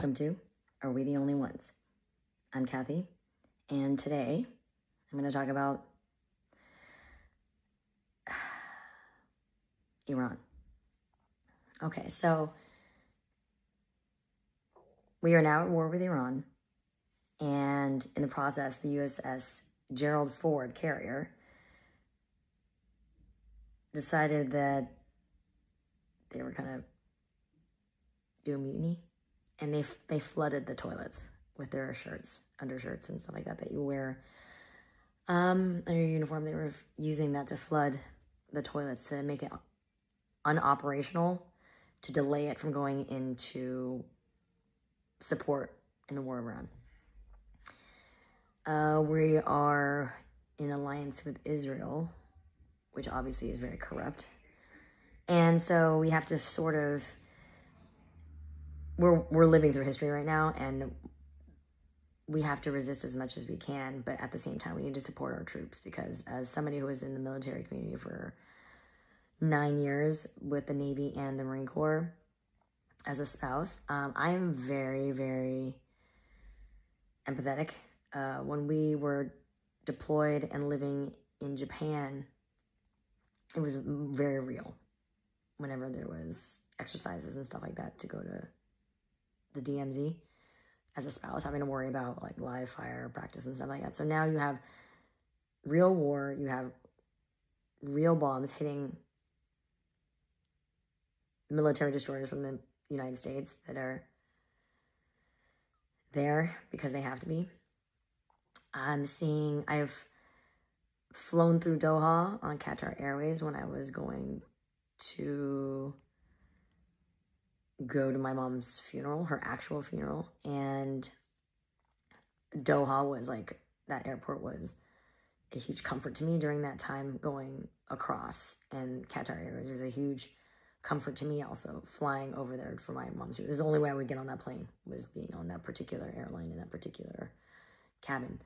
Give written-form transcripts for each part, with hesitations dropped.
Welcome to Are We the Only Ones? I'm Kathy, and today I'm going to talk about Iran. Okay, so we are now at war with Iran, and in the process, the USS Gerald Ford carrier decided that they were going to do a mutiny, and they flooded the toilets with their shirts, undershirts, and stuff like that you wear under your uniform. They were using that to flood the toilets to make it unoperational, to delay it from going into support in the war of Iran. We are in alliance with Israel, which obviously is very corrupt. And so we have to sort of, we're living through history right now, and we have to resist as much as we can, but at the same time, we need to support our troops, because as somebody who was in the military community for 9 years with the Navy and the Marine Corps as a spouse, I am very, very empathetic. When we were deployed and living in Japan, it was very real. Whenever there was exercises and stuff like that to go to the DMZ as a spouse, having to worry about like live fire practice and stuff like that. So now you have real war, you have real bombs hitting military destroyers from the United States that are there because they have to be. I've flown through Doha on Qatar Airways when I was going to go to my mom's funeral, her actual funeral, and Doha was like, that airport was a huge comfort to me during that time going across, and Qatar Airways was a huge comfort to me also, flying over there for my mom's funeral. It was the only way I would get on that plane, was being on that particular airline in that particular cabin.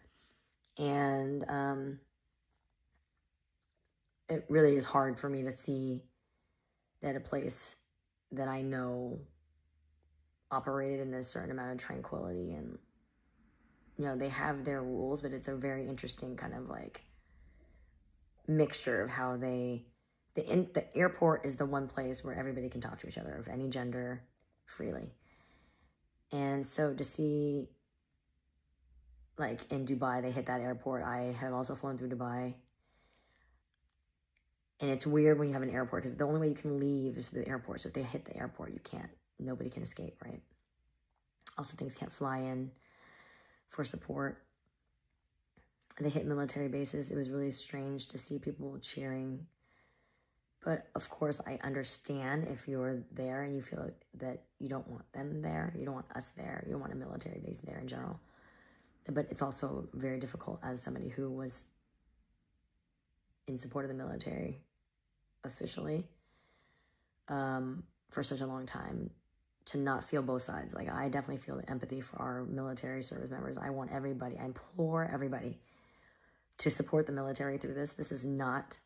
And it really is hard for me to see that a place that I know operated in a certain amount of tranquility, and they have their rules, but it's a very interesting kind of like mixture of how the airport is the one place where everybody can talk to each other of any gender freely. And so to see, like in Dubai, they hit that airport. I have also flown through Dubai. And it's weird when you have an airport, because the only way you can leave is the airport. So if they hit the airport, nobody can escape, right? Also, things can't fly in for support. They hit military bases. It was really strange to see people cheering. But of course, I understand if you're there and you feel that you don't want them there, you don't want us there, you don't want a military base there in general. But it's also very difficult as somebody who was in support of the military officially for such a long time, to not feel both sides. Like, I definitely feel the empathy for our military service members. I want everybody, I implore everybody to support the military through this. This is not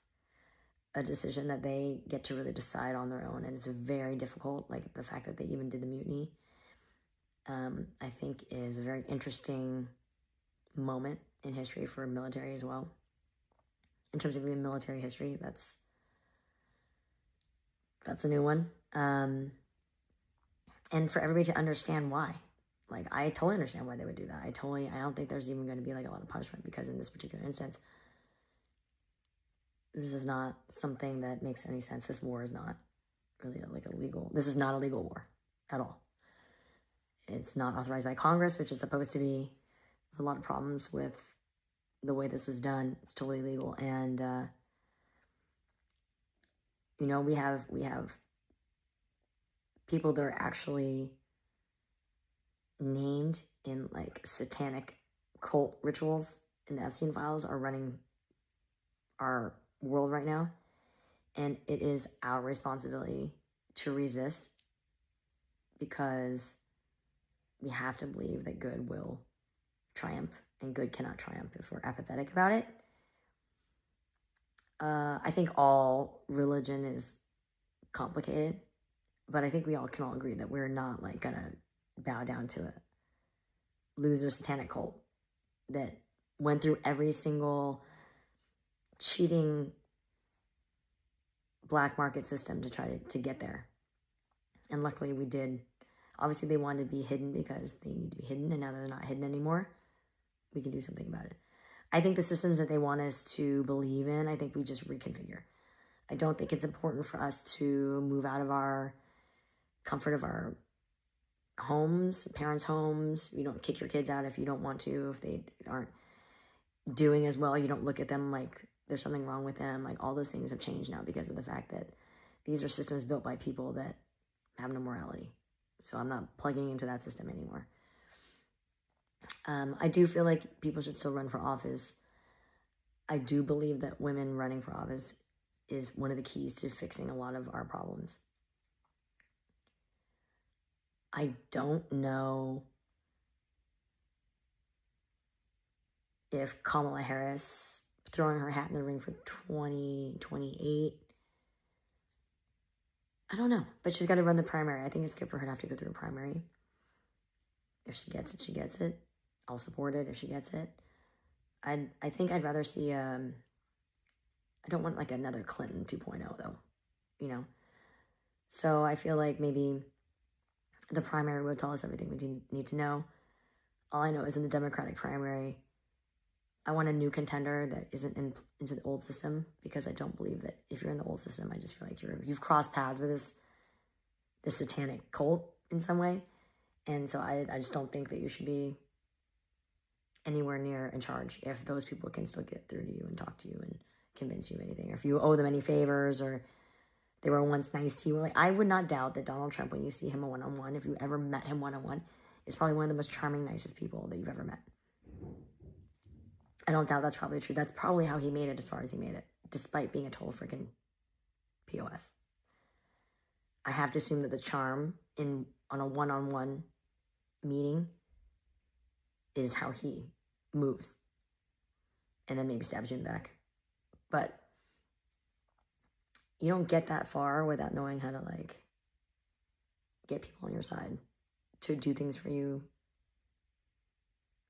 a decision that they get to really decide on their own, and it's very difficult. Like, the fact that they even did the mutiny, I think is a very interesting moment in history for military as well. In terms of even military history, that's a new one. And for everybody to understand why. Like, I totally understand why they would do that. I don't think there's even going to be like a lot of punishment, because in this particular instance, this is not something that makes any sense. This war is not really this is not a legal war at all. It's not authorized by Congress, which is supposed to be. There's a lot of problems with the way this was done. It's totally illegal. And, we have people that are actually named in like satanic cult rituals in the Epstein files are running our world right now. And it is our responsibility to resist, because we have to believe that good will triumph, and good cannot triumph if we're apathetic about it. I think all religion is complicated, but I think we all can agree that we're not like gonna bow down to a loser satanic cult that went through every single cheating black market system to try to get there. And luckily we did. Obviously they wanted to be hidden because they need to be hidden, and now they're not hidden anymore. We can do something about it. I think the systems that they want us to believe in, I think we just reconfigure. I don't think it's important for us to move out of our comfort of our homes, parents' homes. You don't kick your kids out if you don't want to. If they aren't doing as well, you don't look at them like there's something wrong with them. Like, all those things have changed now because of the fact that these are systems built by people that have no morality. So I'm not plugging into that system anymore. I do feel like people should still run for office. I do believe that women running for office is one of the keys to fixing a lot of our problems. I don't know if Kamala Harris throwing her hat in the ring for 2028, I don't know, but she's got to run the primary. I think it's good for her to have to go through a primary. If she gets it, she gets it. I'll support it if she gets it. I think I'd rather see, I don't want like another Clinton 2.0 though, you know? So I feel like maybe the primary will tell us everything we need to know. All I know is in the Democratic primary, I want a new contender that isn't into the old system, because I don't believe that if you're in the old system, I just feel like you've crossed paths with this satanic cult in some way. And so I just don't think that you should be anywhere near in charge if those people can still get through to you and talk to you and convince you of anything, or if you owe them any favors, or they were once nice to you. Like, I would not doubt that Donald Trump, when you see him one-on-one, if you ever met him one-on-one, is probably one of the most charming, nicest people that you've ever met. I don't doubt that's probably true. That's probably how he made it as far as he made it, despite being a total freaking POS. I have to assume that the charm on a one-on-one meeting is how he moves, and then maybe stabs you in the back. But you don't get that far without knowing how to, like, get people on your side to do things for you,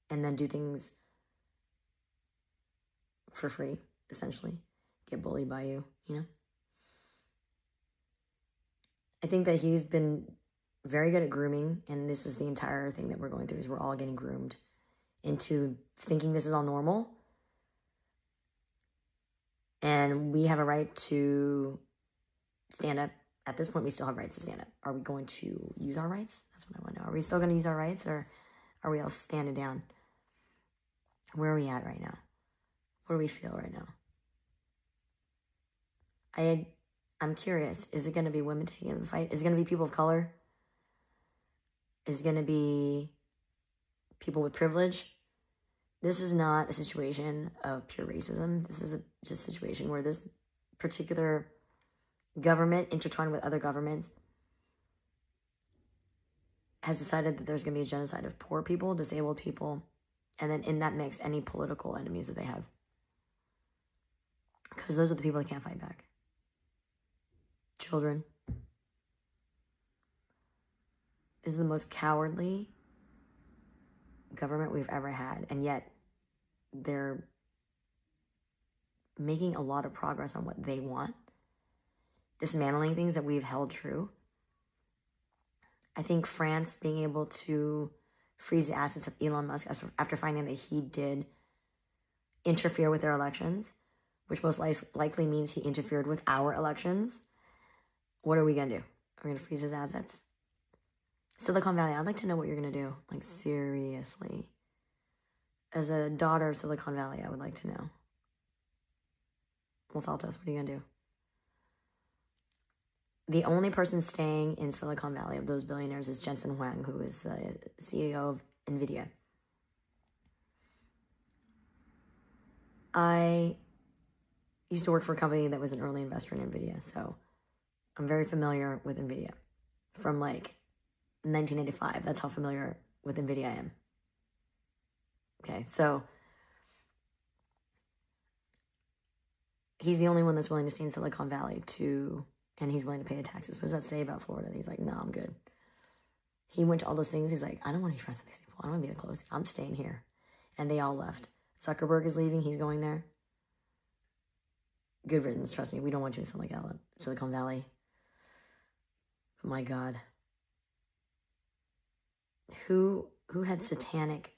and then do things for free, essentially. Get bullied by you, you know? I think that he's been very good at grooming, and this is the entire thing that we're going through, is we're all getting groomed into thinking this is all normal. And we have a right to stand up. At this point, we still have rights to stand up. Are we going to use our rights? That's what I want to know. Are we still going to use our rights, or are we all standing down? Where are we at right now? What do we feel right now? I'm curious. Is it going to be women taking the fight? Is it going to be people of color? Is it going to be people with privilege? This is not a situation of pure racism. This is just a situation where this particular government, intertwined with other governments, has decided that there's going to be a genocide of poor people, disabled people, and then in that mix, any political enemies that they have. Because those are the people that can't fight back. Children. This is the most cowardly government we've ever had, and yet they're making a lot of progress on what they want, dismantling things that we've held true. I think France being able to freeze the assets of Elon Musk after finding that he did interfere with their elections, which most likely means he interfered with our elections. What are we going to do? Are we going to freeze his assets? Silicon Valley, I'd like to know what you're going to do. Like, seriously. As a daughter of Silicon Valley, I would like to know. Los Altos, what are you going to do? The only person staying in Silicon Valley of those billionaires is Jensen Huang, who is the CEO of NVIDIA. I used to work for a company that was an early investor in NVIDIA, so I'm very familiar with NVIDIA. From like 1985, that's how familiar with NVIDIA I am. Okay, so he's the only one that's willing to stay in Silicon Valley and he's willing to pay the taxes. What does that say about Florida? He's like, no, I'm good. He went to all those things. He's like, I don't want to be friends with these people. I don't want to be that close. I'm staying here. And they all left. Zuckerberg is leaving. He's going there. Good riddance. Trust me. We don't want you in Silicon Valley. But my God. Who had satanic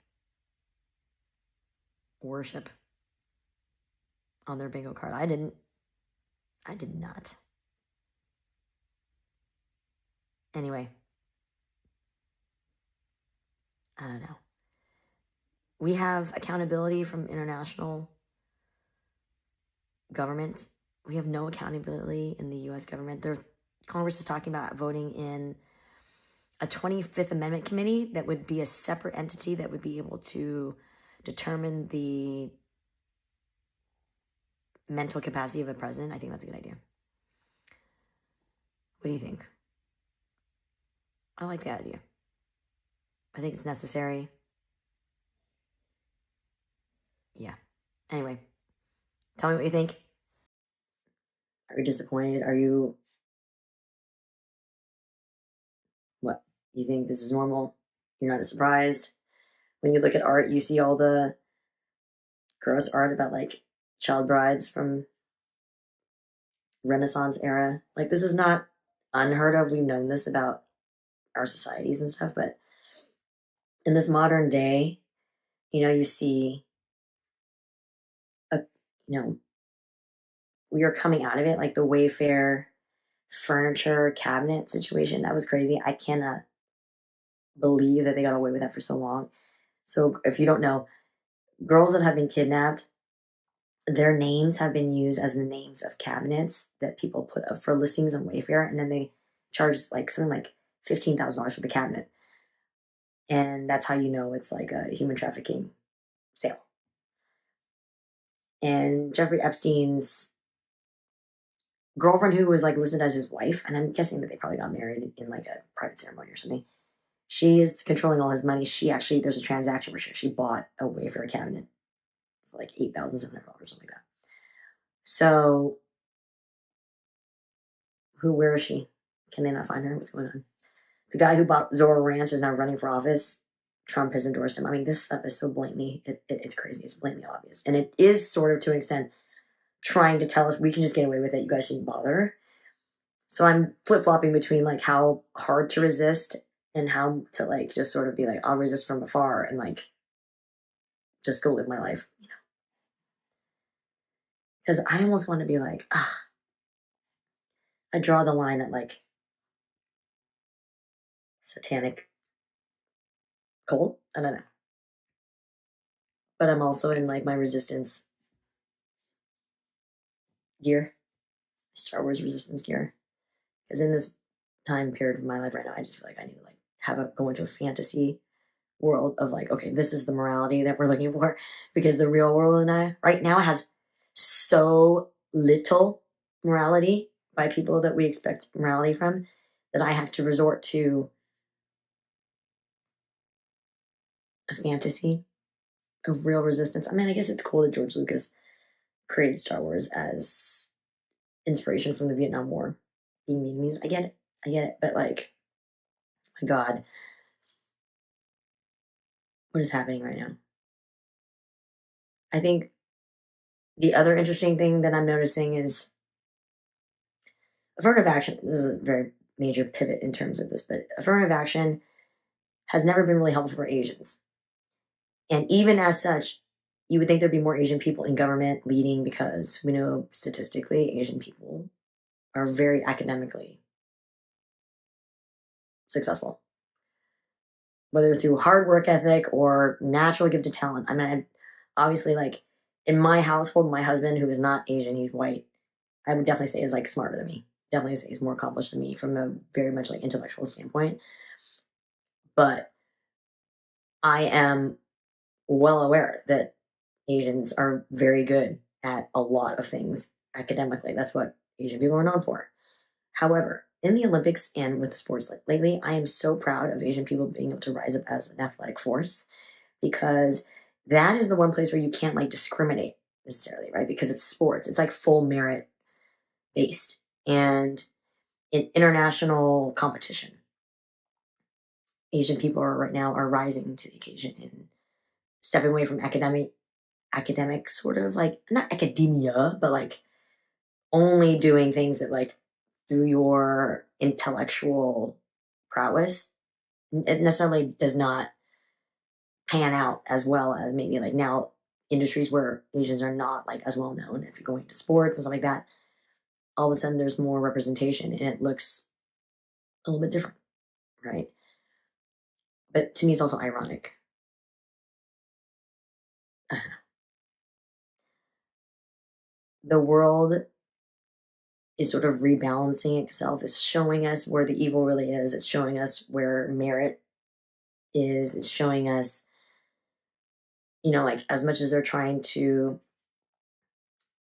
worship on their bingo card? I didn't. I did not. Anyway. I don't know. We have accountability from international governments. We have no accountability in the U.S. government. Congress is talking about voting in a 25th Amendment committee that would be a separate entity that would be able to determine the mental capacity of a president. I think that's a good idea. What do you think? I like the idea. I think it's necessary. Yeah. Anyway, tell me what you think. Are you disappointed? Are you... What? You think this is normal? You're not surprised? When you look at art, you see all the gross art about, like, child brides from Renaissance era. Like, this is not unheard of. We've known this about our societies and stuff, but in this modern day, you see we are coming out of it, like the Wayfair furniture cabinet situation. That was crazy. I cannot believe that they got away with that for so long. So if you don't know, girls that have been kidnapped, their names have been used as the names of cabinets that people put up for listings on Wayfair, and then they charge like something like $15,000 for the cabinet. And that's how you know it's like a human trafficking sale. And Jeffrey Epstein's girlfriend, who was like listed as his wife, and I'm guessing that they probably got married in like a private ceremony or something. She is controlling all his money. There's a transaction where she bought a Wayfair cabinet for like $8,700, something like that. So, where is she? Can they not find her? What's going on? The guy who bought Zorro Ranch is now running for office. Trump has endorsed him. I mean, this stuff is so blatantly, it's crazy. It's blatantly obvious. And it is sort of, to an extent, trying to tell us we can just get away with it. You guys shouldn't bother. So I'm flip-flopping between like how hard to resist and how to like just sort of be like, I'll resist from afar and like just go live my life, Because I almost want to be like, I draw the line at like satanic cult. I don't know. But I'm also in like my resistance gear, Star Wars resistance gear. Because in this time period of my life right now, I just feel like I need to like go into a fantasy world of like, okay, this is the morality that we're looking for, because the real world right now has so little morality by people that we expect morality from, that I have to resort to a fantasy of real resistance. I mean, I guess it's cool that George Lucas created Star Wars as inspiration from the Vietnam War being memes. I get it, but like, my God, what is happening right now? I think the other interesting thing that I'm noticing is affirmative action. This is a very major pivot in terms of this, but affirmative action has never been really helpful for Asians. And even as such, you would think there'd be more Asian people in government leading, because we know statistically Asian people are very academically successful, whether through hard work ethic or natural gifted talent. I mean, obviously, like in my household, my husband, who is not Asian, he's white, I would definitely say is like smarter than me. Definitely say he's more accomplished than me from a very much like intellectual standpoint. But I am well aware that Asians are very good at a lot of things academically. That's what Asian people are known for. However, in the Olympics and with the sports like lately, I am so proud of Asian people being able to rise up as an athletic force, because that is the one place where you can't like discriminate necessarily, right? Because it's sports. It's like full merit based. And in international competition, Asian people are right now are rising to the occasion and stepping away from academic sort of like not academia, but like only doing things that like through your intellectual prowess. It necessarily does not pan out as well as maybe like now industries where Asians are not like as well known. If you're going to sports and stuff like that, all of a sudden there's more representation and it looks a little bit different, right? But to me, it's also ironic. The world is sort of rebalancing itself. It's showing us where the evil really is. It's showing us where merit is. It's showing us, like as much as they're trying to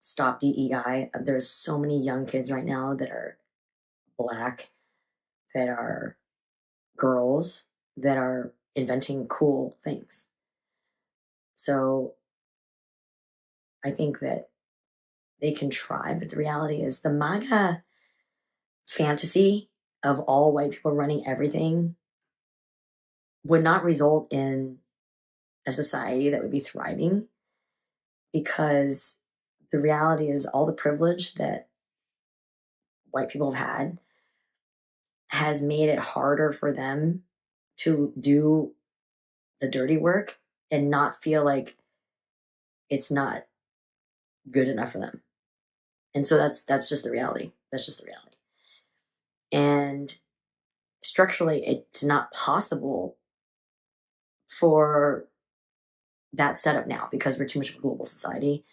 stop DEI, there's so many young kids right now that are Black, that are girls, that are inventing cool things. So I think that they can try, but the reality is the MAGA fantasy of all white people running everything would not result in a society that would be thriving, because the reality is all the privilege that white people have had has made it harder for them to do the dirty work and not feel like it's not good enough for them. And so that's just the reality. That's just the reality. And structurally, it's not possible for that setup now because we're too much of a global society.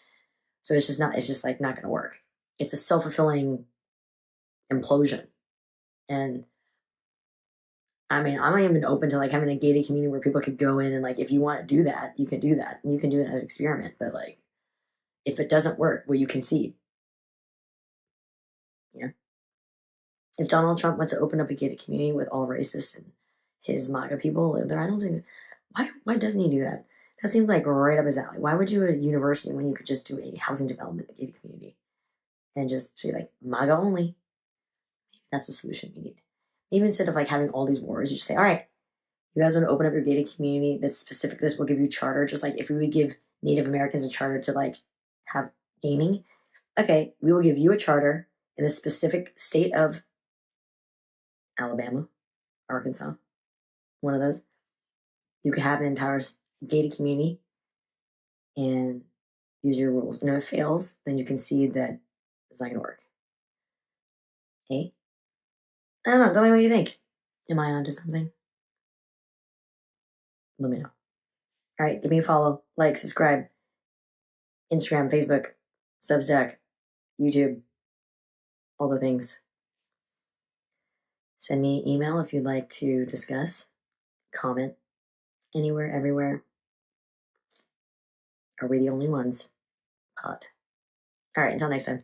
So it's just like not going to work. It's a self-fulfilling implosion. And I mean, I'm not even open to like having a gated community where people could go in and like, if you want to do that, you can do that. And you can do it as an experiment. But like, if it doesn't work, well, you concede. You know, if Donald Trump wants to open up a gated community with all racists and his MAGA people live there, I don't think, why doesn't he do that? That seems like right up his alley. Why would you a university when you could just do a housing development, a gated community, and just be like MAGA only? That's the solution we need. Maybe instead of like having all these wars, you just say, all right, you guys want to open up your gated community that's specific to this, we'll give you a charter. Just like if we would give Native Americans a charter to like have gaming, okay, we will give you a charter in a specific state of Alabama, Arkansas, one of those. You could have an entire gated community, and these are your rules. And if it fails, then you can see that it's not going to work. Okay? I don't know. Tell me what you think. Am I onto something? Let me know. All right, give me a follow, like, subscribe, Instagram, Facebook, Substack, YouTube, all the things. Send me an email if you'd like to discuss, comment, anywhere, everywhere. Are we the only ones? Pod. All right, until next time.